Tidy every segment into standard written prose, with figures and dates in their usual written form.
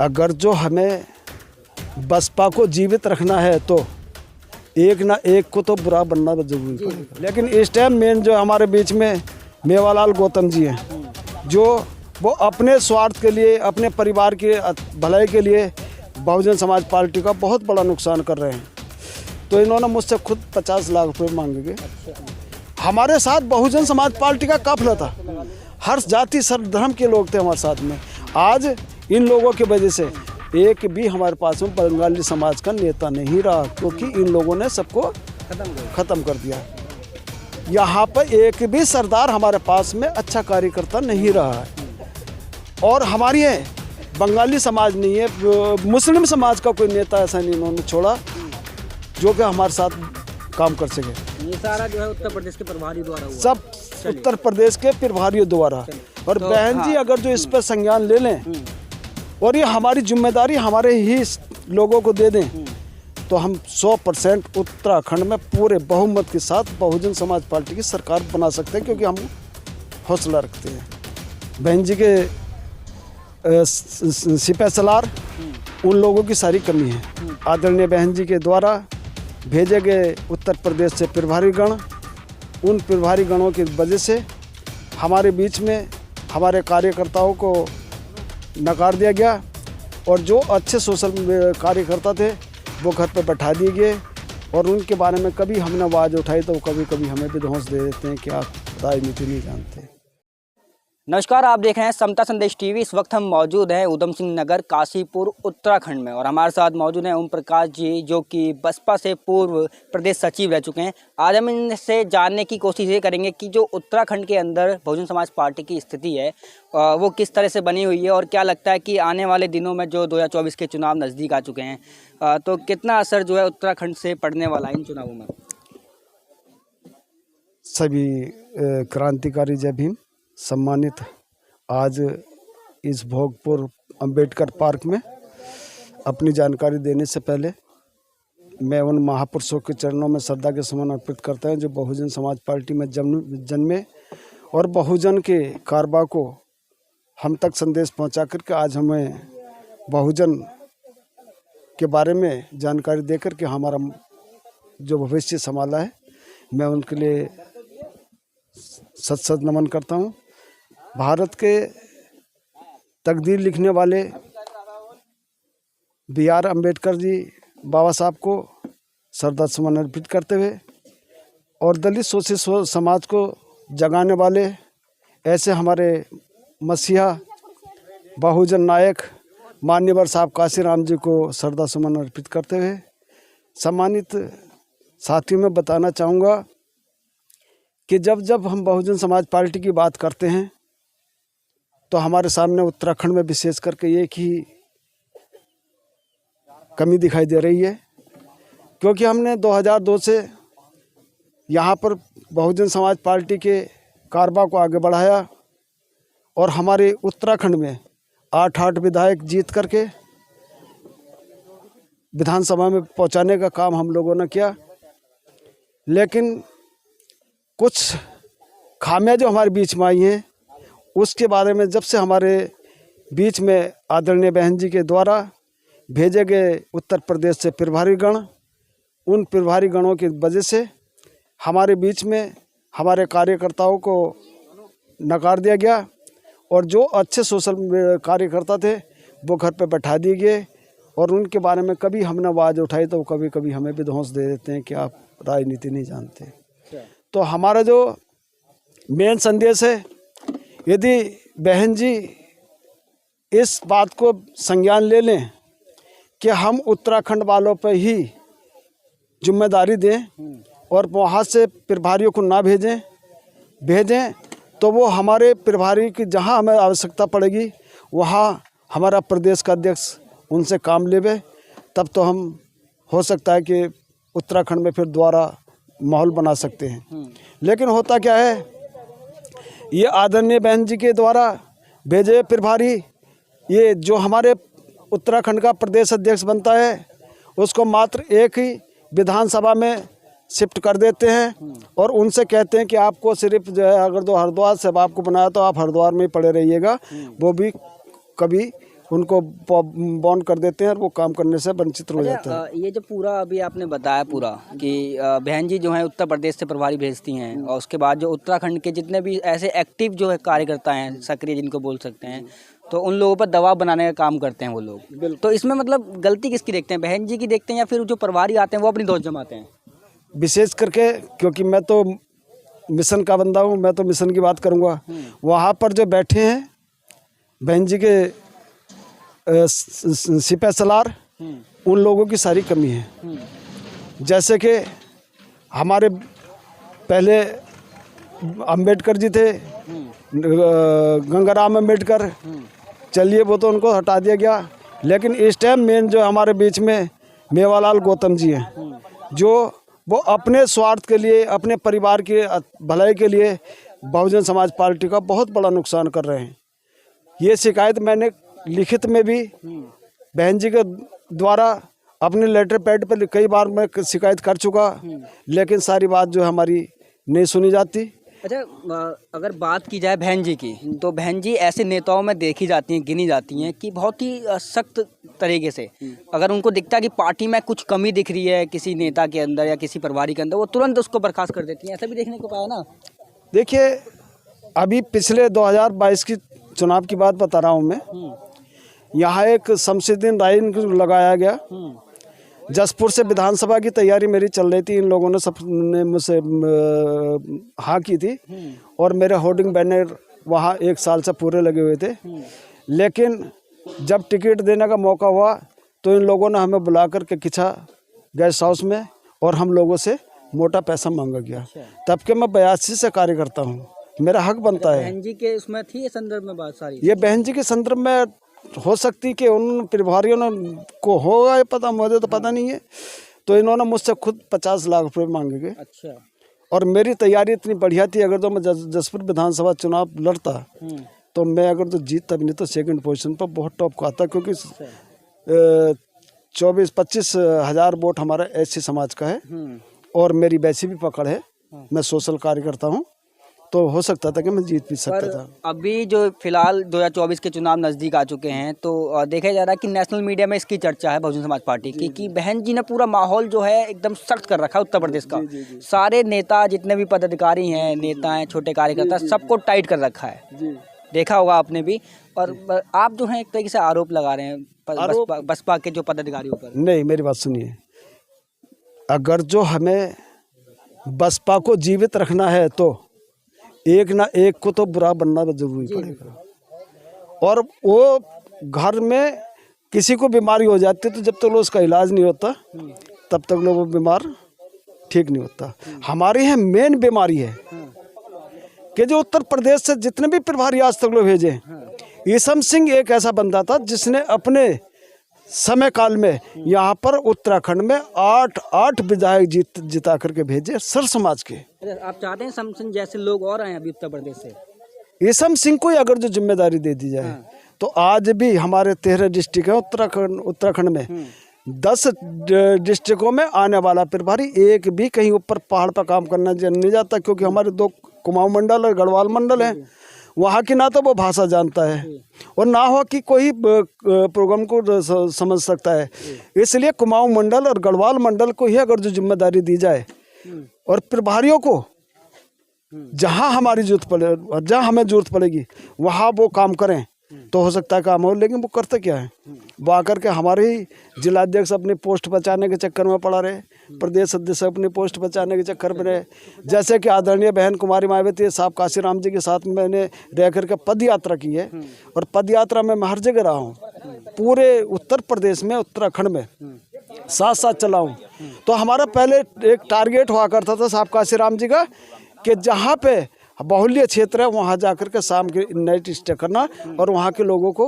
अगर जो हमें बसपा को जीवित रखना है तो एक ना एक को तो बुरा बनना जरूरी पड़ेगा। लेकिन इस टाइम मेन जो हमारे बीच में मेवालाल गौतम जी हैं, जो वो अपने स्वार्थ के लिए, अपने परिवार के भलाई के लिए बहुजन समाज पार्टी का बहुत बड़ा नुकसान कर रहे हैं। तो इन्होंने मुझसे खुद 50 लाख रुपए मांगे। हमारे साथ बहुजन समाज पार्टी का काफिला था, हर जाति सर्व धर्म के लोग थे हमारे साथ में। आज इन लोगों की वजह से एक भी हमारे पास में बंगाली समाज का नेता नहीं रहा, क्योंकि इन लोगों ने सबको खत्म कर दिया। यहाँ पर एक भी सरदार हमारे पास में अच्छा कार्यकर्ता नहीं रहा है। और हमारी बंगाली समाज नहीं है, मुस्लिम समाज का कोई नेता ऐसा नहीं इन्होंने छोड़ा जो कि हमारे साथ काम कर सके। ये सारा जो है उत्तर प्रदेश के प्रभारी द्वारा हुआ, सब उत्तर प्रदेश के प्रभारियों द्वारा। और तो बहन जी अगर जो इस पर संज्ञान ले लें और ये हमारी जिम्मेदारी हमारे ही लोगों को दे दें, तो हम 100% उत्तराखंड में पूरे बहुमत के साथ बहुजन समाज पार्टी की सरकार बना सकते हैं, क्योंकि हम हौसला रखते हैं। बहन जी के सिपह सलार उन लोगों की सारी कमी है। आदरणीय बहन जी के द्वारा भेजे गए उत्तर प्रदेश से प्रभारी गण, उन प्रभारी गणों की वजह से हमारे बीच में हमारे कार्यकर्ताओं को नकार दिया गया, और जो अच्छे सोशल कार्यकर्ता थे वो घर पर बैठा दिए गए। और उनके बारे में कभी हमने आवाज़ उठाई तो कभी कभी हमें भी धौंस दे देते हैं कि आप राजनीति नहीं जानते। नमस्कार, आप देख रहे हैं समता संदेश टीवी। इस वक्त हम मौजूद हैं उधम सिंह नगर, काशीपुर, उत्तराखंड में, और हमारे साथ मौजूद हैं ओम प्रकाश जी, जो कि बसपा से पूर्व प्रदेश सचिव रह चुके हैं। आज हम इनसे जानने की कोशिश ये करेंगे कि जो उत्तराखंड के अंदर बहुजन समाज पार्टी की स्थिति है वो किस तरह से बनी हुई है, और क्या लगता है कि आने वाले दिनों में जो 2024 के चुनाव नज़दीक आ चुके हैं, तो कितना असर जो है उत्तराखंड से पड़ने वाला है इन चुनावों में। सभी क्रांतिकारी जय भीम सम्मानित, आज इस भोगपुर अंबेडकर पार्क में अपनी जानकारी देने से पहले मैं उन महापुरुषों के चरणों में श्रद्धा के सुमन अर्पित करता हूं जो बहुजन समाज पार्टी में जन्मे और बहुजन के कारबा को हम तक संदेश पहुंचा करके आज हमें बहुजन के बारे में जानकारी देकर के हमारा जो भविष्य संभाला है, मैं उनके लिए सत नमन करता हूं। भारत के तकदीर लिखने वाले BR अम्बेडकर जी बाबा साहब को श्रद्धा सुमन अर्पित करते हुए और दलित शोषित समाज को जगाने वाले ऐसे हमारे मसीहा बहुजन नायक मान्यवर साहब काशीराम जी को श्रद्धा सुमन अर्पित करते हुए सम्मानित साथियों में बताना चाहूँगा कि जब हम बहुजन समाज पार्टी की बात करते हैं तो हमारे सामने उत्तराखंड में विशेष करके एक ही कमी दिखाई दे रही है, क्योंकि हमने 2002 से यहाँ पर बहुजन समाज पार्टी के कारबा को आगे बढ़ाया और हमारे उत्तराखंड में 8 विधायक जीत करके विधानसभा में पहुँचाने का काम हम लोगों ने किया। लेकिन कुछ खामियां जो हमारे बीच में आई हैं, उसके बारे में जब से हमारे बीच में आदरणीय बहन जी के द्वारा भेजे गए उत्तर प्रदेश से प्रभारी गण, उन प्रभारी गणों की वजह से हमारे बीच में हमारे कार्यकर्ताओं को नकार दिया गया, और जो अच्छे सोशल कार्यकर्ता थे वो घर पर बैठा दिए गए। और उनके बारे में कभी हमने आवाज़ उठाई तो कभी कभी हमें भी धौंस दे देते हैं कि आप राजनीति नहीं जानते। तो हमारा जो मेन संदेश है, यदि बहन जी इस बात को संज्ञान ले लें कि हम उत्तराखंड वालों पर ही जिम्मेदारी दें और वहाँ से प्रभारियों को ना भेजें तो वो हमारे प्रभारी की जहाँ हमें आवश्यकता पड़ेगी वहाँ हमारा प्रदेश का अध्यक्ष उनसे काम लेवे, तब तो हम हो सकता है कि उत्तराखंड में फिर दोबारा माहौल बना सकते हैं। लेकिन होता क्या है, ये आदरणीय बहन जी के द्वारा भेजे प्रभारी, ये जो हमारे उत्तराखंड का प्रदेश अध्यक्ष बनता है उसको मात्र एक ही विधानसभा में शिफ्ट कर देते हैं और उनसे कहते हैं कि आपको सिर्फ जो है अगर तो हरिद्वार से आपको बनाया तो आप हरिद्वार में ही पड़े रहिएगा, वो भी कभी उनको बॉन्ड कर देते हैं और वो काम करने से वंचित हो जाते हैं। ये जो पूरा अभी आपने बताया पूरा कि बहन जी जो है उत्तर प्रदेश से प्रभारी भेजती हैं और उसके बाद जो उत्तराखंड के जितने भी ऐसे एक्टिव जो है कार्यकर्ता हैं, सक्रिय जिनको बोल सकते हैं, तो उन लोगों पर दबाव बनाने का काम करते हैं वो लोग। तो इसमें मतलब गलती किसकी देखते हैं, बहन जी की देखते हैं या फिर जो प्रभारी आते हैं वो अपनी दोस्त जमाते हैं? विशेष करके क्योंकि मैं तो मिशन का बंदा हूँ, मैं तो मिशन की बात करूँगा। वहाँ पर जो बैठे हैं बहन जी के सिपह सलार, उन लोगों की सारी कमी है। जैसे कि हमारे पहले अंबेडकर जी थे, गंगाराम अंबेडकर, चलिए वो तो उनको हटा दिया गया, लेकिन इस टाइम मेन जो हमारे बीच में मेवालाल गौतम जी हैं, जो वो अपने स्वार्थ के लिए, अपने परिवार के भलाई के लिए बहुजन समाज पार्टी का बहुत बड़ा नुकसान कर रहे हैं। ये शिकायत मैंने लिखित में भी बहन जी के द्वारा अपने लेटर पैड पर कई बार मैं शिकायत कर चुका, लेकिन सारी बात जो हमारी नहीं सुनी जाती। अच्छा, अगर बात की जाए बहन जी की, तो बहन जी ऐसे नेताओं में देखी जाती हैं, गिनी जाती हैं कि बहुत ही सख्त तरीके से अगर उनको दिखता है कि पार्टी में कुछ कमी दिख रही है किसी नेता के अंदर या किसी प्रभारी के अंदर, वो तुरंत उसको बर्खास्त कर देती हैं। ऐसा भी देखने को पाया ना। देखिए, अभी पिछले 2022 की चुनाव की बात बता रहा हूँ मैं। यहाँ एक शमशुद्दीन राय को लगाया गया। जसपुर से विधानसभा की तैयारी मेरी चल रही थी, इन लोगों ने सबने मुझसे हाँ की थी और मेरे होर्डिंग बैनर वहाँ 1 साल से पूरे लगे हुए थे। लेकिन जब टिकट देने का मौका हुआ तो इन लोगों ने हमें बुला कर के किच्छा गेस्ट हाउस में और हम लोगों से मोटा पैसा मांगा गया। तब के मैं 82 से कार्य करता हूँ, मेरा हक बनता है। बहन जी के उसमें थी ये संदर्भ में बात सारी? ये बहन जी के संदर्भ में हो सकती कि उन प्रभारियों ने को होगा, ये पता, मुझे तो पता नहीं है। तो इन्होंने मुझसे खुद 50 लाख रुपए मांगे गए। अच्छा। और मेरी तैयारी इतनी बढ़िया थी, अगर तो मैं जसपुर विधानसभा चुनाव लड़ता तो मैं अगर तो जीतता भी नहीं तो सेकंड पोजीशन पर बहुत टॉप का आता, क्योंकि 24-25 हज़ार वोट हमारा एससी समाज का है और मेरी वैसी भी पकड़ है, मैं सोशल कार्य करता हूँ, तो हो सकता था कि मैं जीत भी सकता था। अभी जो फिलहाल 2024 के चुनाव नज़दीक आ चुके हैं, तो देखा जा रहा है कि नेशनल मीडिया में इसकी चर्चा है बहुजन समाज पार्टी की कि बहन जी ने पूरा माहौल जो है एकदम सख्त कर रखा है उत्तर प्रदेश का। सारे नेता, जितने भी पदाधिकारी हैं, नेता हैं, छोटे कार्यकर्ता, सबको टाइट कर रखा है। देखा होगा आपने भी। और आप जो है एक तरीके से आरोप लगा रहे हैं बसपा के जो पदाधिकारियों पर। नहीं, मेरी बात सुनिए, अगर जो हमें बसपा को जीवित रखना है तो एक ना एक को तो बुरा बनना जरूरी पड़ेगा। और वो घर में किसी को बीमारी हो जाती है तो जब तक उसका इलाज नहीं होता तब तक वो बीमार ठीक नहीं होता। हमारे यहाँ मेन बीमारी है कि जो उत्तर प्रदेश से जितने भी प्रभारी आज तक लोग भेजे, ईसम सिंह एक ऐसा बंदा था जिसने अपने समय काल में यहाँ पर उत्तराखंड में 8 विधायक जिता करके भेजे सर समाज के। आप चाहते हैं ईसम सिंह जैसे लोग और आए अभी उत्तर प्रदेश से? ईसम सिंह को अगर जो जिम्मेदारी दे दी जाए तो आज भी हमारे 13 डिस्ट्रिक्ट है उत्तराखंड में, 10 डिस्ट्रिक्टों में आने वाला प्रभारी एक भी कहीं ऊपर पहाड़ पर काम करना नहीं जाता, क्योंकि हमारे 2 कुमाऊं मंडल और गढ़वाल मंडल हैं। वहाँ की ना तो वो भाषा जानता है और ना हो कि कोई प्रोग्राम को समझ सकता है। इसलिए कुमाऊं मंडल और गढ़वाल मंडल को ही अगर जो जिम्मेदारी दी जाए और प्रभारियों को जहाँ हमारी जरूरत पड़े, जहाँ हमें जरूरत पड़ेगी वहाँ वो काम करें तो हो सकता है काम हो। लेकिन वो करते क्या है, वो आकर के हमारे ही जिलाध्यक्ष अपनी पोस्ट बचाने के चक्कर में पड़ा रहे, प्रदेश अध्यक्ष अपनी पोस्ट बचाने के चक्कर में रहे। जैसे कि आदरणीय बहन कुमारी मायावती साहब काशीराम जी के साथ मैंने रह करके पद यात्रा की है और पद यात्रा में मैं हर जगह रहा हूँ, पूरे उत्तर प्रदेश में, उत्तराखंड में साथ साथ चला हूँ। तो हमारा पहले एक टारगेट हुआ करता था साहब काशीराम जी का कि जहाँ पे बाहुल्य क्षेत्र है वहाँ जाकर के शाम के नाइट स्टे करना और वहाँ के लोगों को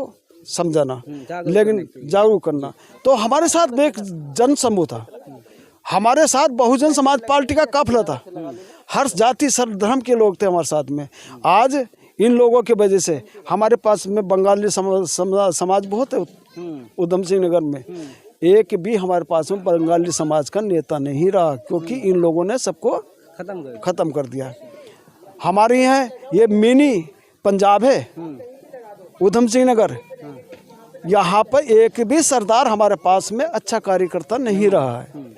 समझाना, लेकिन जागरूक करना। तो हमारे साथ एक जन समूह था, हमारे साथ बहुजन समाज पार्टी का काफिला था, हर जाति सर्व धर्म के लोग थे हमारे साथ में। आज इन लोगों की वजह से हमारे पास में बंगाली समाज बहुत है उधम सिंह नगर में, एक भी हमारे पास में बंगाली समाज का नेता नहीं रहा, क्योंकि इन लोगों ने सबको खत्म कर दिया। हमारे यहाँ ये मिनी पंजाब है उधम सिंह नगर, यहाँ पर एक भी सरदार हमारे पास में अच्छा कार्यकर्ता नहीं रहा है।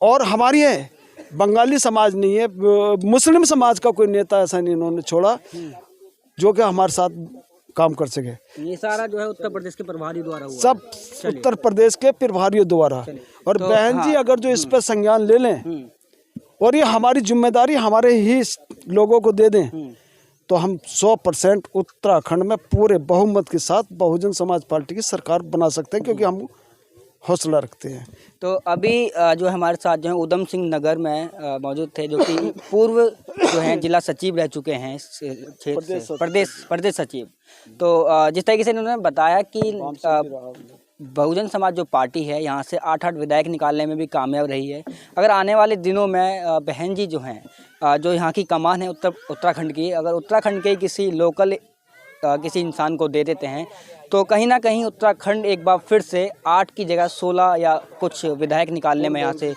और हमारी है बंगाली समाज नहीं है, मुस्लिम समाज का कोई नेता ऐसा नहीं इन्होंने छोड़ा जो कि हमारे साथ काम कर सके। ये सारा जो है उत्तर प्रदेश के प्रभारी द्वारा हुआ सब उत्तर प्रदेश के प्रभारियों द्वारा। और तो बहन जी अगर जो इस पर संज्ञान ले लें और ये हमारी जिम्मेदारी हमारे ही लोगों को दे दें तो हम 100% उत्तराखंड में पूरे बहुमत के साथ बहुजन समाज पार्टी की सरकार बना सकते हैं, क्योंकि हम हौसला रखते हैं। तो अभी जो हमारे साथ जो है उधम सिंह नगर में मौजूद थे, जो कि पूर्व जो हैं जिला सचिव रह चुके हैं इस क्षेत्र से, प्रदेश सचिव। तो जिस तरीके से इन्होंने बताया कि बहुजन समाज जो पार्टी है यहाँ से 8 विधायक निकालने में भी कामयाब रही है। अगर आने वाले दिनों में बहन जी जो हैं जो यहाँ की कमान है उत्तराखंड की, अगर उत्तराखंड के किसी लोकल किसी इंसान को दे देते हैं तो कहीं ना कहीं उत्तराखंड एक बार फिर से 8 की जगह 16 या कुछ विधायक निकालने में यहाँ से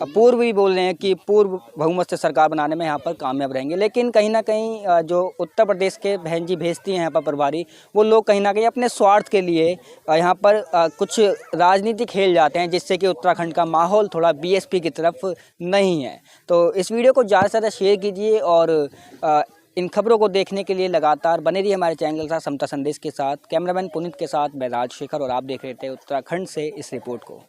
पूर्व भी बोल रहे हैं कि पूर्व बहुमत से सरकार बनाने में यहाँ पर कामयाब रहेंगे। लेकिन कहीं ना कहीं जो उत्तर प्रदेश के बहन जी भेजती हैं यहाँ पर प्रभारी, वो लोग कहीं ना कहीं अपने स्वार्थ के लिए यहाँ पर कुछ राजनीति खेल जाते हैं, जिससे कि उत्तराखंड का माहौल थोड़ा बीएसपी की तरफ नहीं है। तो इस वीडियो को ज़्यादा से ज़्यादा शेयर कीजिए और इन खबरों को देखने के लिए लगातार बने रहिए हमारे चैनल के साथ समता संदेश के साथ। कैमरामैन पुनीत के साथ मैं राजशेखर और आप देख रहे थे उत्तराखंड से इस रिपोर्ट को।